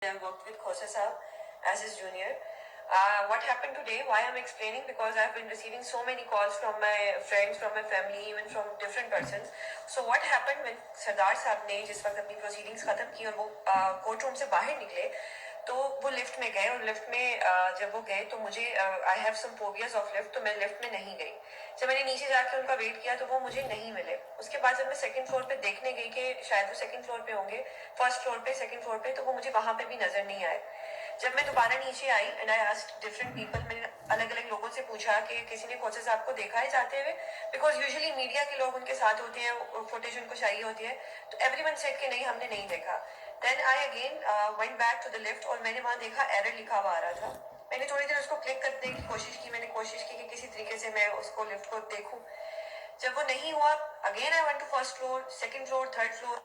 I worked with Khosa Saab as his junior. What happened today, why I'm explaining, because I've been receiving so many calls from my friends, from my family, even from different persons. So what happened when Sardar साहब ने जिस वक्त अपनी proceedings खत्म की और वो court room से बाहर निकले, तो वो लिफ्ट में गए और लिफ्ट में जब वो गए तो मुझे I have some phobias of lift, तो मैं लिफ्ट में नहीं गई. जब मैंने नीचे जाके उनका वेट किया तो वो मुझे नहीं मिले. उसके बाद जब मैं सेकंड फ्लोर पे देखने गई कि शायद वो सेकंड फ्लोर पे होंगे, फर्स्ट फ्लोर पे, सेकंड फ्लोर पे, तो वो मुझे वहां पे भी नजर नहीं आए. जब मैं दोबारा नीचे आई and I asked different people, मैंने अलग अलग लोगों से पूछा कि किसी ने खोसा साहब को देखा है जाते हुए, बिकॉज यूजुअली मीडिया के लोग उनके साथ होते हैं, फुटेज उनको चाहिए होती है, तो एवरीवन सेड कि नहीं हमने नहीं देखा. Then I again went back to the lift और मैंने वहाँ देखा एरर लिखा हुआ आ रहा था. मैंने थोड़ी देर उसको क्लिक करने की कोशिश की, मैंने कोशिश की कि किसी तरीके से मैं उसको लिफ्ट को देखूं. जब वो नहीं हुआ, again I went to first floor, second floor, third floor.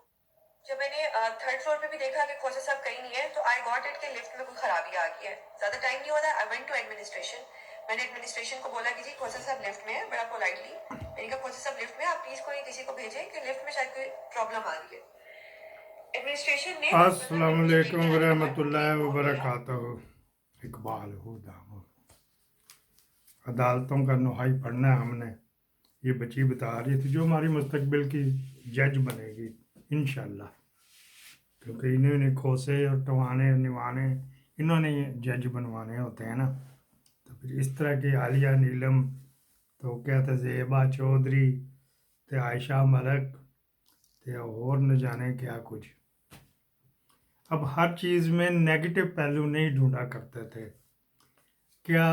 जब मैंने थर्ड फ्लोर पे भी देखा कि खोसा साहब कहीं नहीं है, तो आई गॉट इट कि लिफ्ट में कोई खराबी आ गई है. ज्यादा टाइम नहीं हुआ था, आई वेंट टू एडमिनिस्ट्रेशन. मैंने एडमिनिस्ट्रेशन को बोला कि जी खोसा साहब लिफ्ट में है, बड़ा पोलाइटली. मैंने कहा खोसा साहब लिफ्ट में, आप प्लीज कोई किसी को भेजें कि लिफ्ट में शायद कोई प्रॉब्लम आ रही है. एडमिनिस्ट्रेशन ने अस्सलाम वालेकुम वरहमतुल्लाहि वबरकातुहू. इकबाल हुदा अदालतों का नुहाई पढ़ना है हमने. ये बच्ची बता रही थी जो हमारी मुस्तकबिल की जज बनेगी इंशाल्लाह, क्योंकि इन्होंने खोसे और टवाने निवाने इन्होंने जज बनवाने होते हैं ना. तो फिर इस तरह की आलिया नीलम, तो क्या था ज़ेबा चौधरी, तो आयशा मलक, तो और न जाने क्या कुछ. अब हर चीज़ में नेगेटिव पहलू नहीं ढूंढा करते थे. क्या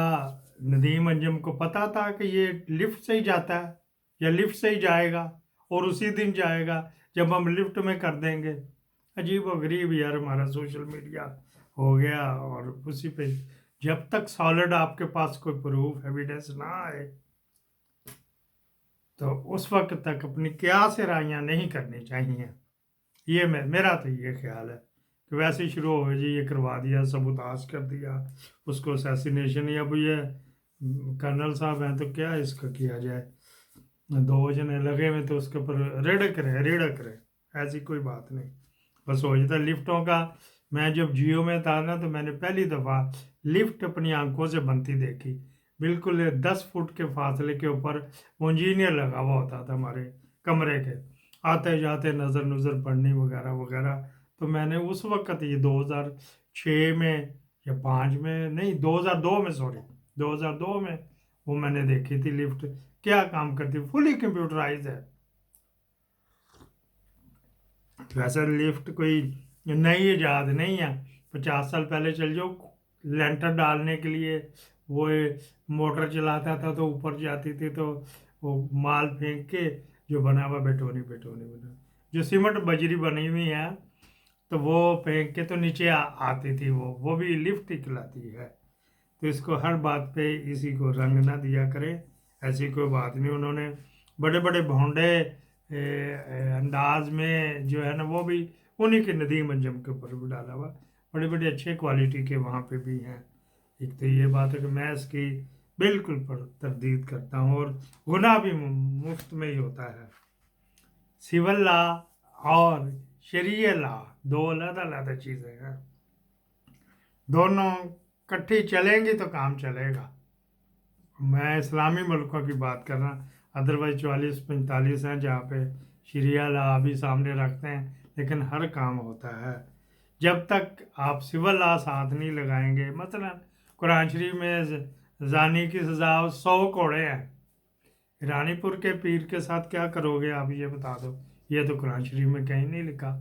नदीम अंजम को पता था कि ये लिफ्ट से ही जाता है या लिफ्ट से ही जाएगा और उसी दिन जाएगा जब हम लिफ्ट में कर देंगे? अजीब व गरीब यार हमारा सोशल मीडिया हो गया. और उसी पे जब तक सॉलिड आपके पास कोई प्रूफ एविडेंस ना आए तो उस वक्त तक अपनी क्यास राइयाँ नहीं करनी चाहिए. ये मेरा तो ये ख्याल है कि वैसे ही शुरू हो जी ये करवा दिया, सबूताज कर दिया, उसको असैसिनेशन. या अब ये कर्नल साहब हैं तो क्या इसका किया जाए, 2 जने लगे हुए तो उसके ऊपर रिड़क रहे. ऐसी कोई बात नहीं. बस हो जाता लिफ्टों का. मैं जब जियो में था ना तो मैंने पहली दफ़ा लिफ्ट अपनी आंखों से बनती देखी. बिल्कुल 10 फुट के फासले के ऊपर वो इंजीनियर लगा हुआ होता था हमारे कमरे के, आते जाते नज़र नुज़र पड़नी वगैरह वगैरह. तो मैंने उस वक्त ये 2006 में या 5 में नहीं 2002 में, सॉरी 2002 में वो मैंने देखी थी लिफ्ट. क्या काम करती, फुली कंप्यूटराइज है. वैसे लिफ्ट कोई नई ईजाद नहीं है. 50 साल पहले चल जाओ, लेंटर डालने के लिए वो मोटर चलाता था तो ऊपर जाती थी तो वो माल फेंक के जो बना हुआ बेटोनी बना, जो सीमेंट बजरी बनी हुई है तो वो फेंक के तो नीचे आती थी. वो भी लिफ्ट ही कहलाती है. तो इसको हर बात पे इसी को रंग ना दिया करे, ऐसी कोई बात नहीं. उन्होंने बड़े बड़े भोंडे अंदाज में जो है ना वो भी उन्हीं के नदीम अंजम के ऊपर भी डाला हुआ. बड़े बड़े अच्छे क्वालिटी के वहाँ पे भी हैं. एक तो ये बात है कि मैं इसकी बिल्कुल पर तरदीद करता हूँ. और गुनाह भी मुफ्त में ही होता है. सिविल लॉ और शरीय लॉ दो अलग अलग चीज़ें हैं. दोनों इकट्ठी चलेंगी तो काम चलेगा. मैं इस्लामी मुल्कों की बात कर रहा. अदरवाइज 44-45 हैं जहाँ पे शरिया लॉ भी सामने रखते हैं, लेकिन हर काम होता है. जब तक आप सिविल लॉ साथ नहीं लगाएंगे, मतलब कुरान शरीफ में जानी की सज़ा 100 कोड़े हैं. रानीपुर के पीर के साथ क्या करोगे आप ये बता दो. ये तो कुरान शरीफ में कहीं नहीं लिखा.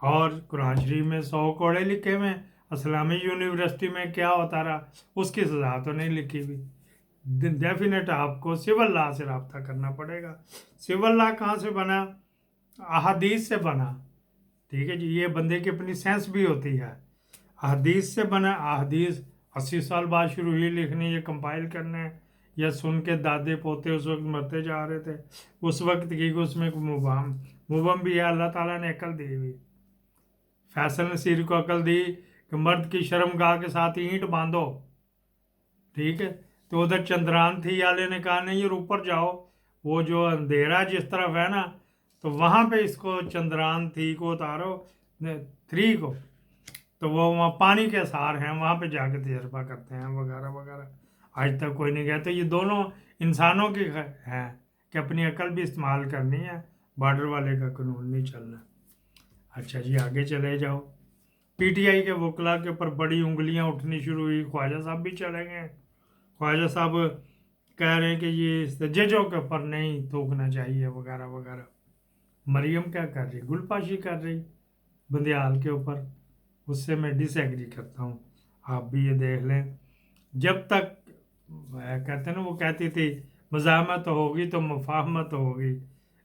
और कुरान शरीफ में 100 कोड़े लिखे हुए, इस्लामी यूनिवर्सिटी में क्या होता रहा उसकी सज़ा तो नहीं लिखी हुई. डेफिनेट आपको सिविल लॉ से रब्ता करना पड़ेगा. सिविल लॉ कहाँ से बना? अहादीस से बना. ठीक है जी, ये बंदे की अपनी सेंस भी होती है. अहादीस से बना. अहादीस 80 साल बाद शुरू हुई लिखनी, ये कंपाइल करने, या सुन के दादे पोते उस वक्त मरते जा रहे थे उस वक्त की. उसमें मुबम भी है. अल्लाह ताला ने अकल दी हुई. फैसल नसीर को अकल दी कि मर्द की शर्मगाह के साथ ईंट बांधो. ठीक है, तो उधर चंद्रान थी वाले ने कहा नहीं और ऊपर जाओ, वो जो अंधेरा जिस तरफ है ना तो वहाँ पे इसको चंद्रान थी को उतारो, 3 को. تو وہ وہاں پانی کے آثار ہیں، وہاں پہ جا کے تجربہ کرتے ہیں وغیرہ وغیرہ. آج تک کوئی نہیں گیا. تو یہ دونوں انسانوں کی ہیں کہ اپنی عقل بھی استعمال کرنی ہے، بارڈر والے کا قانون نہیں چلنا. اچھا جی آگے چلے جاؤ. پی ٹی آئی کے وکلا کے اوپر بڑی انگلیاں اٹھنی شروع ہوئی. خواجہ صاحب بھی چلے گئے. خواجہ صاحب کہہ رہے ہیں کہ یہ ججوں کے اوپر نہیں تھوکنا چاہیے وغیرہ وغیرہ. مریم کیا کر رہی؟ گل پاشی کر رہی بندیال کے اوپر. اس سے میں ڈس ایگری کرتا ہوں. آپ بھی یہ دیکھ لیں. جب تک کہتے ہیں نا، وہ کہتی تھی مزاحمت ہوگی تو مفاہمت ہوگی.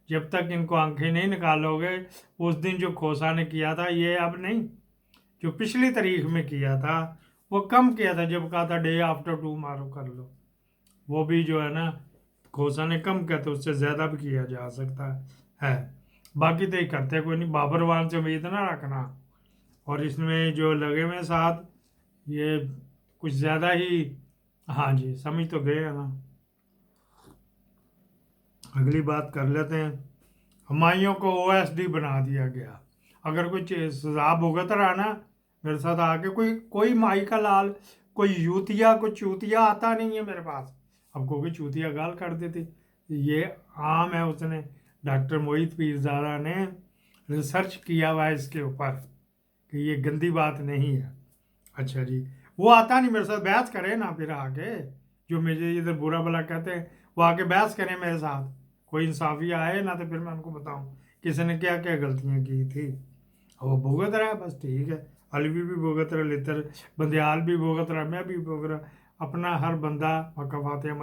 جب تک ان کو آنکھیں نہیں نکالو گے، اس دن جو کھوسا نے کیا تھا یہ اب نہیں، جو پچھلی تاریخ میں کیا تھا وہ کم کیا تھا، جب کہا تھا ڈے آفٹر ٹمارو کر لو، وہ بھی جو ہے نا کھوسا نے کم کیا، تو اس سے زیادہ بھی کیا جا سکتا ہے. باقی تو یہ کرتے کوئی نہیں. بابر وان سے امید نہ رکھنا. اور اس میں جو لگے ہوئے ساتھ یہ کچھ زیادہ ہی، ہاں جی سمجھ تو گئے ہیں نا. اگلی بات کر لیتے ہیں. ہمایوں کو او ایس ڈی بنا دیا گیا. اگر کوئی سزا بھگت رہا نا میرے ساتھ آ کے، کوئی مائی کا لال، کوئی یوتیا، کوئی چوتیا آتا نہیں ہے میرے پاس. اب کوئی چوتیا گال کر دیتی. یہ عام ہے. اس نے ڈاکٹر موہت پیرزادہ نے ریسرچ کیا ہوا ہے اس کے اوپر کہ یہ گندی بات نہیں ہے. اچھا جی وہ آتا نہیں میرے ساتھ بحث کرے نا، پھر آ کے جو مجھے ادھر برا بلا کہتے ہیں وہ آ کے بحث کریں میرے ساتھ. کوئی انصافی آئے نا تو پھر میں ان کو بتاؤں کسی نے کیا کیا غلطیاں کی تھی. وہ بھگت رہا ہے بس ٹھیک ہے. علوی بھی بھگت رہا، لتر بندیال بھی بھگت رہا، میں بھی بھگت رہا. اپنا ہر بندہ وقفات عمل